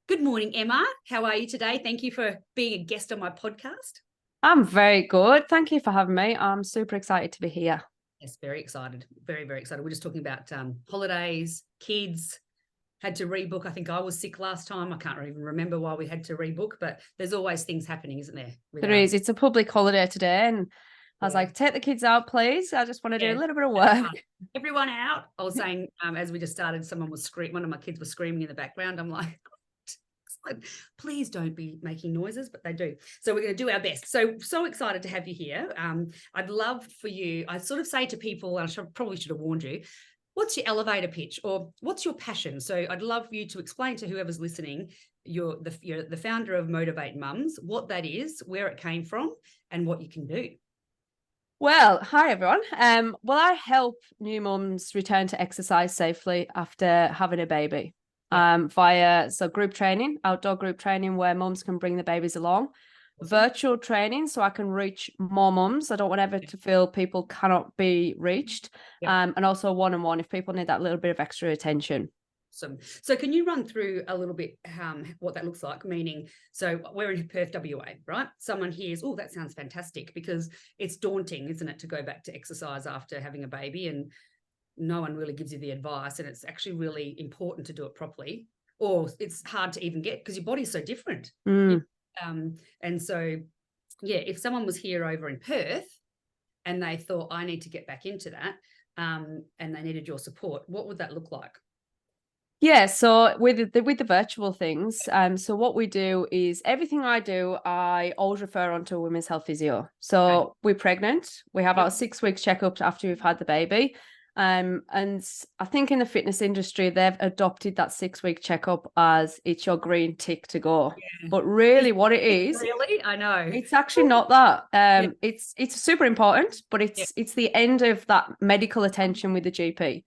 Good morning, Emma. How are you today? Thank you for being a guest on my podcast. I'm very good. Thank you for having me. I'm super excited to be here. Yes, very excited. Very, very excited. We're just talking about holidays, kids, had to rebook. I think I was sick last time. I can't even remember why we had to rebook, but there's always things happening, isn't there? There is. It's a public holiday today, and I was like, take the kids out, please. I just want to do a little bit of work. Everyone out. I was saying, as we just started, someone was screaming. One of my kids was screaming in the background. I'm like, please don't be making noises, but they do. So we're going to do our best. So excited to have you here. I'd love for you, I sort of say to people, and probably should have warned you, what's your elevator pitch or what's your passion? So I'd love you to explain to whoever's listening, you're the founder of Motivate Mums, what that is, where it came from, and what you can do. Well, hi everyone. I help new mums return to exercise safely after having a baby. Via group training, outdoor group training where mums can bring the babies along, virtual training so I can reach more mums. I don't want ever to feel people cannot be reached, and also one-on-one if people need that little bit of extra attention. Awesome. So can you run through a little bit what that looks like? Meaning, so we're in Perth, WA, right? Someone hears, oh, that sounds fantastic, because it's daunting, isn't it, to go back to exercise after having a baby, and no one really gives you the advice, and it's actually really important to do it properly, or it's hard to even get because your body's so different. And so, if someone was here over in Perth and they thought, I need to get back into that, and they needed your support, what would that look like? Yeah, so with the virtual things, so what we do is everything I do, I always refer on to a women's health physio. So we're pregnant, we have our 6 weeks checkups after we've had the baby. And I think in the fitness industry, they've adopted that 6-week checkup as it's your green tick to go. But really what it is, really, I know it's actually not that. It's super important, but it's the end of that medical attention with the GP.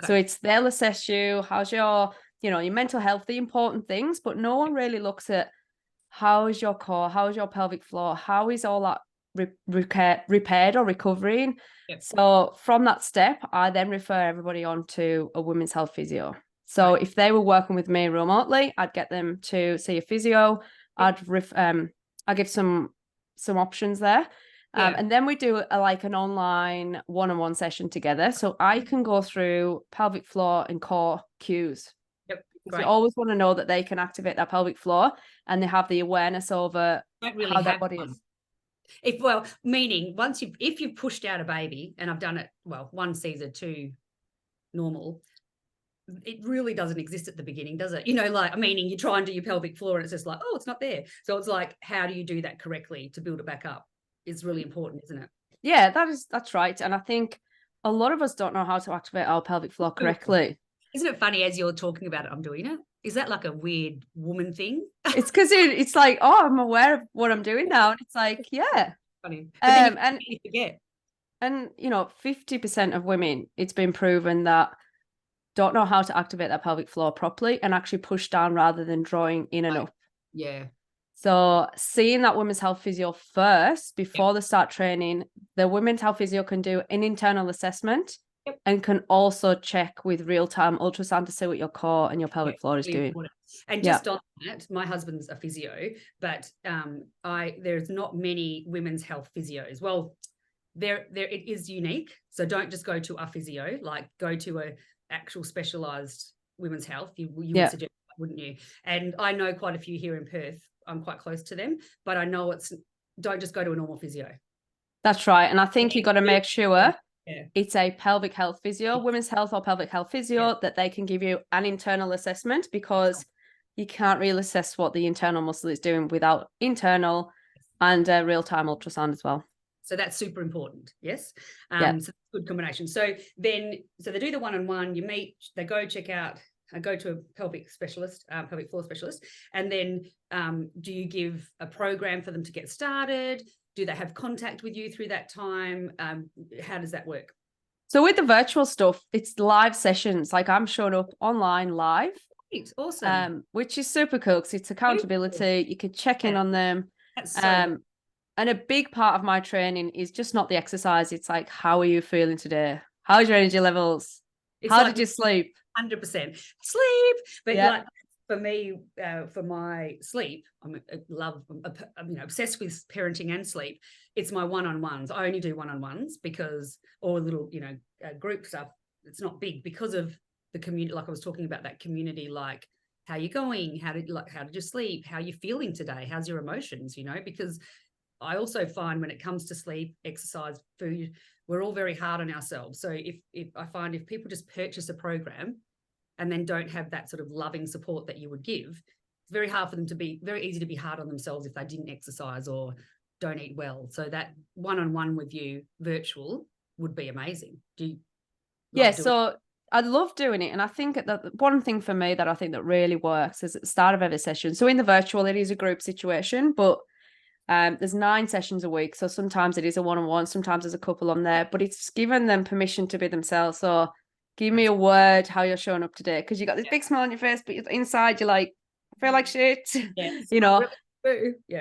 So they'll assess you, how's your mental health, the important things, but no one really looks at how is your core, how is your pelvic floor, how is all that repaired or recovering. So from that step, I then refer everybody on to a women's health physio. So if they were working with me remotely, I'd get them to see a physio. I'd give some options there. And then we do an online one-on-one session together. So I can go through pelvic floor and core cues. You always want to know that they can activate that pelvic floor and they have the awareness over how their body is. Meaning if you've pushed out a baby, and I've done it, one Caesar, 2 normal, it really doesn't exist at the beginning, does it? Meaning you try and do your pelvic floor and it's just like, oh, it's not there. So it's like, how do you do that correctly to build it back up? It's really important, isn't it? Yeah, that's right. And I think a lot of us don't know how to activate our pelvic floor correctly. Isn't it funny, as you're talking about it, I'm doing it? Is that like a weird woman thing? It's because it's like, oh, I'm aware of what I'm doing now. And it's like, yeah. Funny. And you forget. And 50% of women, it's been proven that don't know how to activate that pelvic floor properly and actually push down rather than drawing in and up. Yeah. So seeing that women's health physio first before they start training, the women's health physio can do an internal assessment and can also check with real-time ultrasound to see what your core and your pelvic floor is doing. And just on that, my husband's a physio, but there's not many women's health physios. Well, there it is unique. So don't just go to a physio, like go to a actual specialized women's health. You would suggest that, wouldn't you? And I know quite a few here in Perth. I'm quite close to them, but I know don't just go to a normal physio. That's right. And I think you got to make sure it's a pelvic health physio, women's health or pelvic health physio, that they can give you an internal assessment, because you can't really assess what the internal muscle is doing without internal and real-time ultrasound as well. So that's super important. Yes. So that's a good combination. So they do the one-on-one, you meet, they go check out, go to a pelvic specialist, pelvic floor specialist. And then do you give a program for them to get started? Do they have contact with you through that time? How does that work? So with the virtual stuff, it's live sessions. Like I'm showing up online live. Great. Awesome. Which is super cool because it's accountability. You can check in on them. That's so and a big part of my training is just not the exercise. It's like, how are you feeling today? How's your energy levels? How did you sleep? 100% sleep. But for me, for my sleep, I'm obsessed with parenting and sleep. It's my one-on-ones. I only do one-on-ones because, or little, group stuff. It's not big because of the community. Like I was talking about that community, like how you going? How did you sleep? How you feeling today? How's your emotions? Because I also find when it comes to sleep, exercise, food, we're all very hard on ourselves. So if I find if people just purchase a program and then don't have that sort of loving support that you would give, it's very hard for them to be, very easy to be hard on themselves if they didn't exercise or don't eat well. So that one-on-one with you, virtual, would be amazing. Do you? Yeah, so I love doing it. And I think that one thing for me that I think that really works is at the start of every session. So in the virtual, it is a group situation, but there's 9 sessions a week. So sometimes it is a one-on-one, sometimes there's a couple on there, but it's given them permission to be themselves. So give me a word how you're showing up today. Because you got this big smile on your face, but inside you're like, I feel like shit. Yes,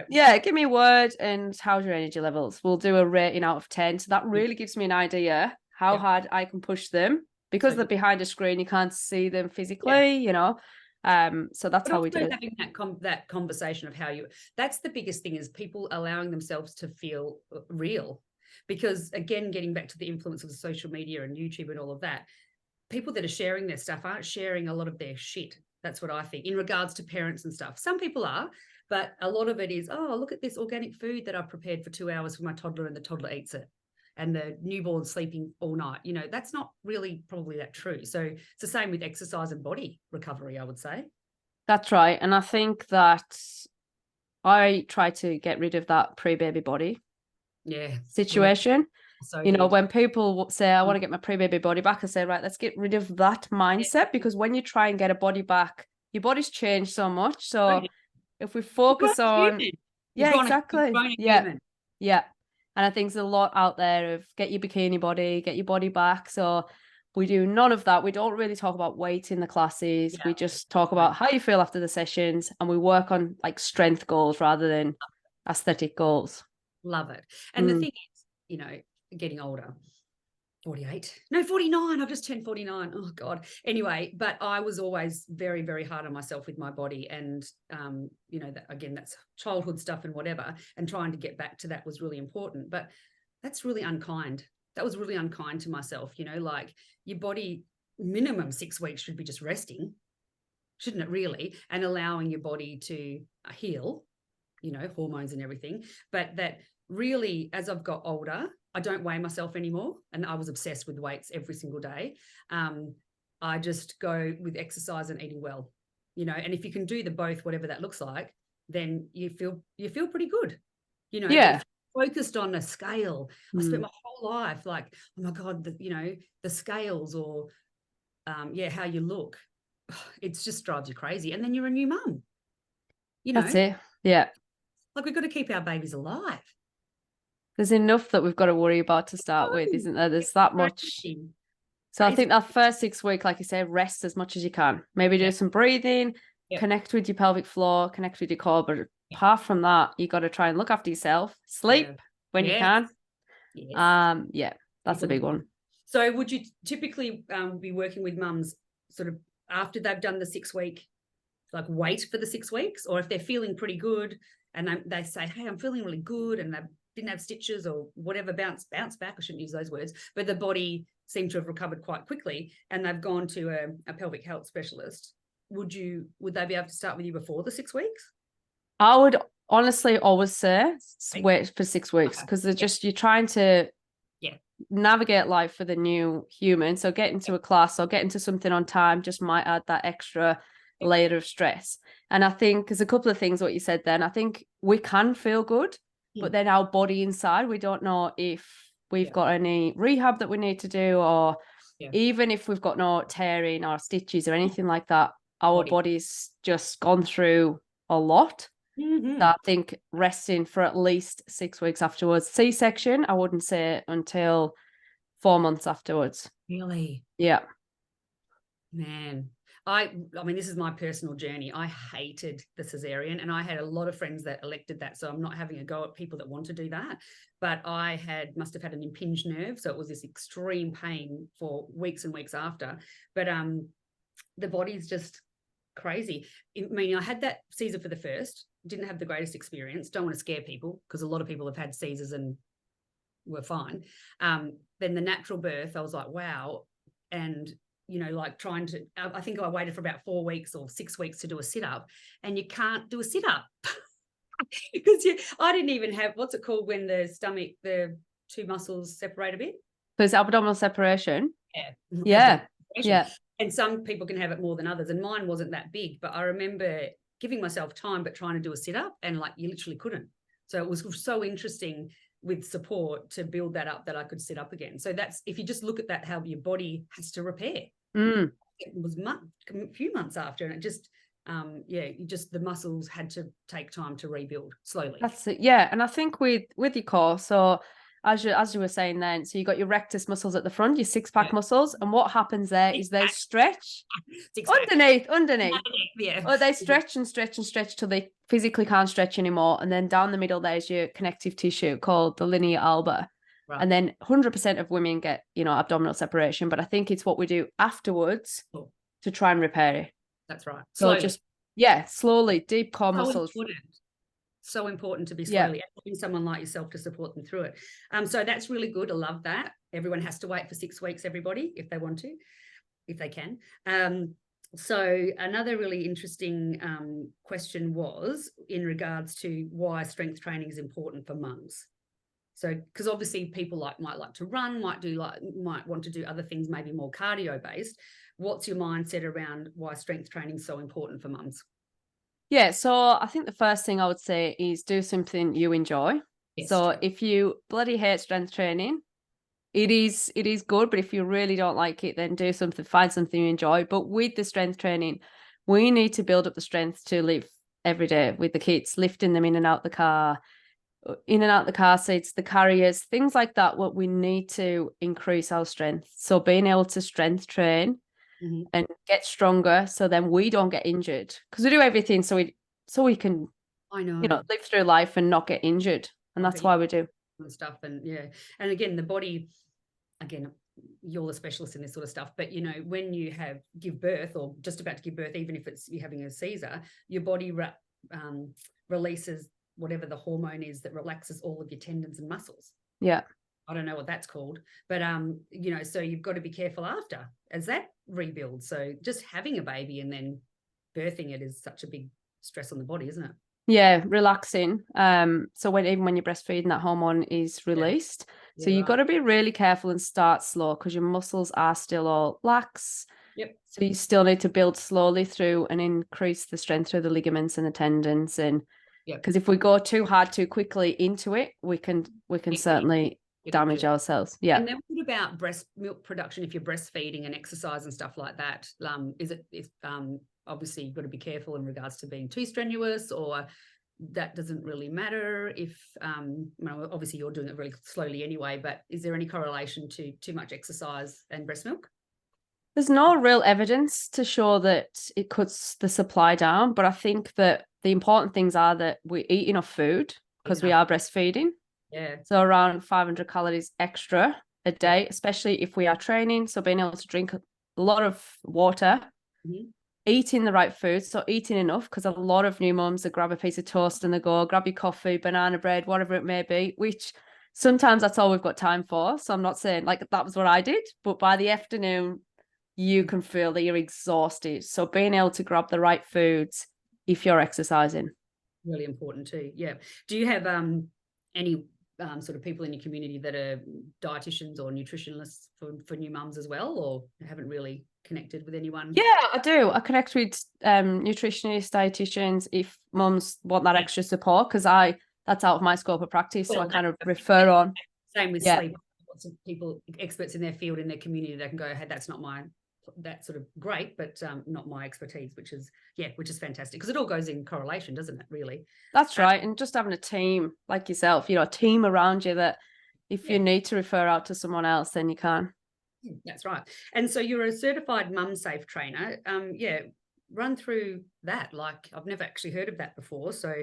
Yeah, give me a word and how's your energy levels. We'll do a rating out of 10. So that really gives me an idea how hard I can push them. Because they're behind a screen, you can't see them physically, so that's how we do it. Having that conversation of how that's the biggest thing, is people allowing themselves to feel real. Because again, getting back to the influence of social media and YouTube and all of that, people that are sharing their stuff aren't sharing a lot of their shit. That's what I think in regards to parents and stuff. Some people are, but a lot of it is, oh, look at this organic food that I've prepared for 2 hours for my toddler and the toddler eats it. And the newborn sleeping all night, that's not really probably that true. So it's the same with exercise and body recovery, I would say. That's right. And I think that I try to get rid of that pre-baby body situation. So when people say, I want to get my pre-baby body back, I say, right, let's get rid of that mindset, because when you try and get a body back, your body's changed so much. So if we focus on, exactly. Yeah. And I think there's a lot out there of get your bikini body, get your body back. So we do none of that. We don't really talk about weight in the classes. We just talk about how you feel after the sessions, and we work on like strength goals rather than aesthetic goals. Love it. And the thing is, getting older, 48, no, 49. I've just turned 49. Oh God. Anyway, but I was always very, very hard on myself with my body. And, that's childhood stuff and whatever. And trying to get back to that was really important, but that's really unkind. That was really unkind to myself. Like your body, minimum 6 weeks should be just resting, shouldn't it really? And allowing your body to heal, hormones and everything. But that really, as I've got older, I don't weigh myself anymore. And I was obsessed with weights every single day. I just go with exercise and eating well, and if you can do the both, whatever that looks like, then you feel pretty good, focused on a scale. I spent my whole life like, oh my God, the scales or, how you look. It just drives you crazy. And then you're a new mum, That's it. Yeah. Like we've got to keep our babies alive. There's enough that we've got to worry about to start with, isn't there? There's that much. So I think that first 6 weeks, like you said, rest as much as you can. Maybe do some breathing, connect with your pelvic floor, connect with your core. But apart from that, you got to try and look after yourself, sleep when you can. That's a big one. So would you typically be working with mums sort of after they've done the 6 week, like wait for the 6 weeks, or if they're feeling pretty good and they say, hey, I'm feeling really good, and they didn't have stitches or whatever, bounce back, I shouldn't use those words, but the body seemed to have recovered quite quickly and they've gone to a pelvic health specialist, would they be able to start with you before the 6 weeks? I would honestly always say wait for 6 weeks, because they're just, you're trying to navigate life for the new human. So getting to a class or getting to something on time just might add that extra layer of stress. And I think there's a couple of things what you said then. I think we can feel good, but then our body inside, we don't know if we've got any rehab that we need to do, or even if we've got no tearing or stitches or anything like that, our body's just gone through a lot. So I think resting for at least 6 weeks afterwards. C-section, I wouldn't say until 4 months afterwards. Really? Yeah. Man. I mean, this is my personal journey. I hated the cesarean, and I had a lot of friends that elected that. So I'm not having a go at people that want to do that. But I must have had an impinged nerve. So it was this extreme pain for weeks and weeks after. But the body's just crazy. I mean, I had that Caesar for the first, didn't have the greatest experience. Don't want to scare people because a lot of people have had Caesars and were fine. Then the natural birth, I was like, wow. And, you know, like I think I waited for about 4 weeks or 6 weeks to do a sit-up, and you can't do a sit-up because I didn't even have, what's it called when the stomach, the two muscles separate a bit? There's abdominal separation. Yeah. Yeah. And some people can have it more than others. And mine wasn't that big, but I remember giving myself time, but trying to do a sit-up, and like you literally couldn't. So it was so interesting with support to build that up that I could sit up again. So that's, if you just look at that, how your body has to repair. It was a few months after, and it just, the muscles had to take time to rebuild slowly. That's it. Yeah. And I think with your core, so as you were saying then, so you got your rectus muscles at the front, your six-pack muscles, and what happens there is they stretch underneath. Yeah. Or they stretch and stretch and stretch till they physically can't stretch anymore. And then down the middle, there's your connective tissue called the linea alba. Right. And then 100% of women get, abdominal separation. But I think it's what we do afterwards to try and repair it. That's right. So slowly, deep core muscles. So important to be slowly having someone like yourself to support them through it. So that's really good. I love that. Everyone has to wait for 6 weeks, everybody, if they want to, if they can. So another really interesting question was in regards to why strength training is important for mums. So, because obviously people might like to run, might want to do other things, maybe more cardio based. What's your mindset around why strength training is so important for mums? Yeah, so I think the first thing I would say is do something you enjoy. Yes, so true. If you bloody hate strength training, it is good, but if you really don't like it, then find something you enjoy. But with the strength training, we need to build up the strength to live every day with the kids, lifting them in and out the car seats, the carriers, things like that. What we need to increase our strength. So being able to strength train and get stronger, so then we don't get injured, because we do everything so we can, live through life and not get injured, and that's why we do stuff. And and again, the body, you're the specialist in this sort of stuff, but when you give birth or just about to give birth, even if it's you're having a Caesar, your body releases whatever the hormone is that relaxes all of your tendons and muscles. Yeah. I don't know what that's called, but so you've got to be careful after as that rebuilds. So just having a baby and then birthing it is such a big stress on the body, isn't it? Yeah, relaxing. So when you're breastfeeding, that hormone is released. Yeah. So you've got to be really careful and start slow, because your muscles are still all lax. Yep. So you still need to build slowly through and increase the strength through the ligaments and the tendons, and because if we go too hard too quickly into it, we can certainly damage ourselves. Yeah. And then what about breast milk production if you're breastfeeding and exercise and stuff like that? Obviously you've got to be careful in regards to being too strenuous, or that doesn't really matter if obviously you're doing it really slowly anyway, but is there any correlation to too much exercise and breast milk? There's no real evidence to show that it cuts the supply down, but I think that the important things are that we eat enough food, because we are breastfeeding. Yeah. So around 500 calories extra a day, especially if we are training. So being able to drink a lot of water, eating the right food. So eating enough, because a lot of new mums that grab a piece of toast and they go, grab your coffee, banana bread, whatever it may be, which sometimes that's all we've got time for. So I'm not saying that was what I did, but by the afternoon, you can feel that you're exhausted. So being able to grab the right foods if you're exercising. Really important too. Yeah. Do you have any sort of people in your community that are dietitians or nutritionists for new mums as well, or haven't really connected with anyone? Yeah, I do. I connect with nutritionists, dietitians if mums want that extra support, because that's out of my scope of practice. So I kind of refer on. Same with sleep. Lots of people, experts in their field, in their community, that can go, hey, that's not mine. That's sort of great, but not my expertise, which is fantastic, because it all goes in correlation, doesn't it, really? That's right. And just having a team like yourself, a team around you that if you need to refer out to someone else, then you can. That's right. And so you're a certified MumSafe trainer. Run through that. I've never actually heard of that before. So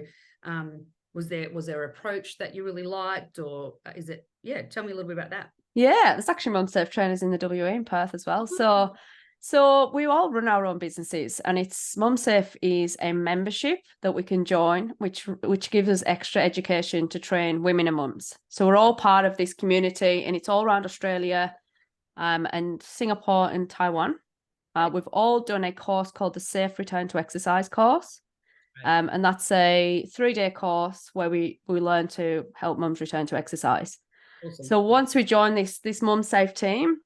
was there an approach that you really liked, or is it, tell me a little bit about that. Yeah, there's actually MumSafe trainers in the WA in Perth as well. So So we all run our own businesses, and it's MumSafe is a membership that we can join, which gives us extra education to train women and mums. So we're all part of this community, and it's all around Australia, and Singapore and Taiwan. We've all done a course called the Safe Return to Exercise course. And that's a 3-day course where we learn to help mums return to exercise. Awesome. So once we join this MumSafe team,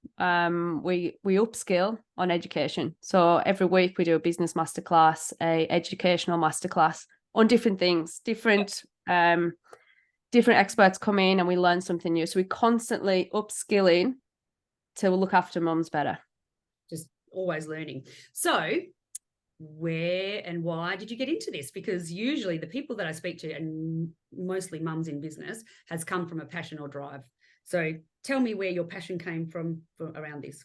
we upskill on education. So every week we do a business masterclass, a educational masterclass on different things. Different experts come in and we learn something new. So we constantly upskilling to look after mums better. Just always learning. So where and why did you get into this? Because usually the people that I speak to, and mostly mums in business, has come from a passion or drive. So tell me where your passion came from around this.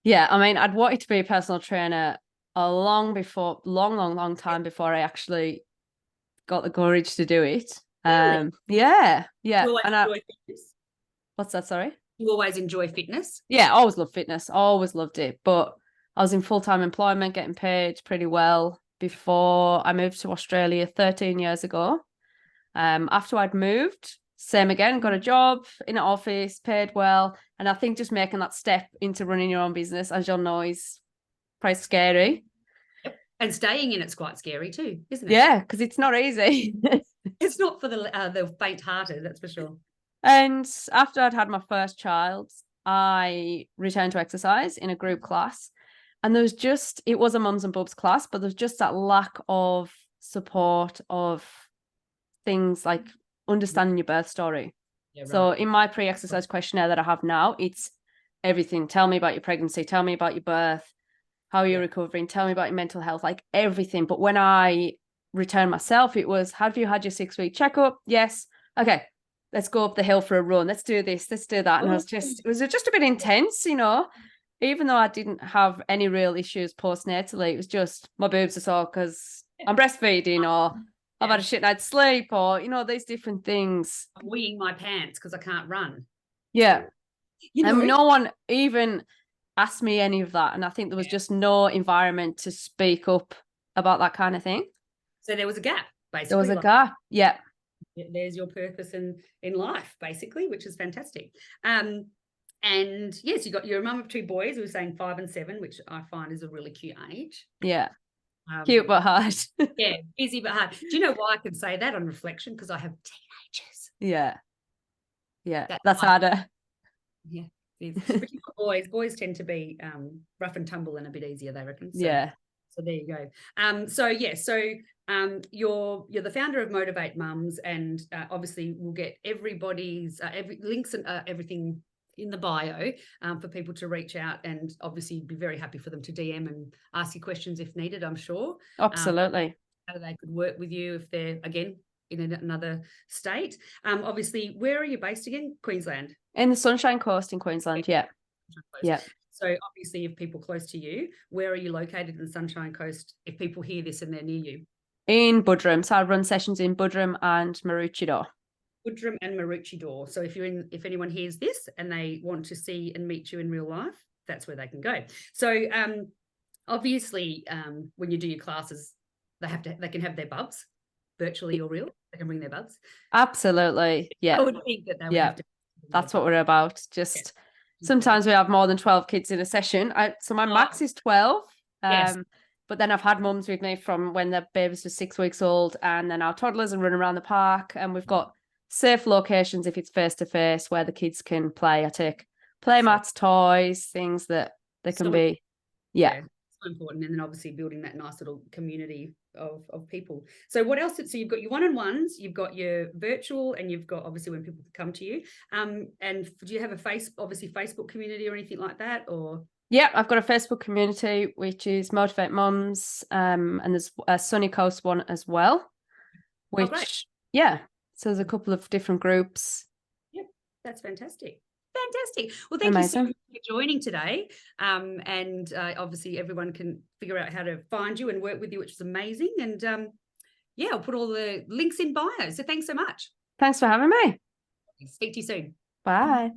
Yeah, I mean, I'd wanted to be a personal trainer a long time before I actually got the courage to do it. Really? Yeah. What's that? Sorry? You always enjoy fitness? Yeah, always loved fitness. Always loved it. But I was in full-time employment, getting paid pretty well before I moved to Australia 13 years ago. After I'd moved, same again, got a job in an office, paid well. And I think just making that step into running your own business, as you'll know, is quite scary. Yep. And staying in it's quite scary too, isn't it? Yeah, because it's not easy. It's not for the faint-hearted, that's for sure. And after I'd had my first child, I returned to exercise in a group class. And it was a mums and bubs class, but there's just that lack of support of things like understanding your birth story. Yeah, right. So in my pre-exercise questionnaire that I have now, it's everything. Tell me about your pregnancy. Tell me about your birth. How are you recovering? Tell me about your mental health, like everything. But when I returned myself, it was, have you had your 6-week checkup? Yes. Okay. Let's go up the hill for a run. Let's do this. Let's do that. And it was just a bit intense, you know. Even though I didn't have any real issues postnatally, it was just my boobs are sore because I'm breastfeeding, or I've had a shit night's sleep, or, you know, these different things. I'm weeing my pants because I can't run. Yeah. And no one even asked me any of that. And I think there was just no environment to speak up about that kind of thing. So there was a gap, basically. There was a gap. Yeah. There's your purpose in life, basically, which is fantastic. And yes, you're a mum of 2 boys. We were saying 5 and 7, which I find is a really cute age. Yeah. Cute but hard. Yeah, busy but hard. Do you know why I can say that on reflection? Because I have teenagers. Yeah. Yeah, that's harder. Yeah. Boys tend to be rough and tumble and a bit easier, they reckon. So, yeah. So there you go. You're the founder of Motivate Mums, and obviously we'll get everybody's links and everything in the bio for people to reach out, and obviously be very happy for them to DM and ask you questions if needed, I'm sure. Absolutely. How they could work with you if they're, again, in another state. Obviously, where are you based again? Queensland? In the Sunshine Coast in Queensland, yeah. Yeah. So obviously, if people close to you, where are you located in the Sunshine Coast if people hear this and they're near you? In Buderim. So I run sessions in Buderim and Maroochydore. Buderim and Maroochydore. So if anyone hears this and they want to see and meet you in real life, that's where they can go. So obviously, when you do your classes, they can have their bubs, virtually or real. They can bring their bubs. Absolutely. Yeah. I would think that they would have to. That's what we're about. Just sometimes we have more than 12 kids in a session. So my max is 12. Yes. But then I've had mums with me from when their babies were 6 weeks old, and then our toddlers and run around the park, and we've got safe locations if it's face-to-face where the kids can play. I take play mats, toys, things that they can be. Yeah. So important. And then obviously building that nice little community of people. So what else? So you've got your one-on-ones, you've got your virtual, and you've got obviously when people come to you. And do you have a Facebook community or anything like that, or? Yeah, I've got a Facebook community, which is Motivate Mums, and there's a Sunny Coast one as well, which, so there's a couple of different groups. Yep, that's fantastic. Fantastic. Well, thank you so much for joining today. And obviously everyone can figure out how to find you and work with you, which is amazing. And I'll put all the links in bio. So thanks so much. Thanks for having me. Speak to you soon. Bye.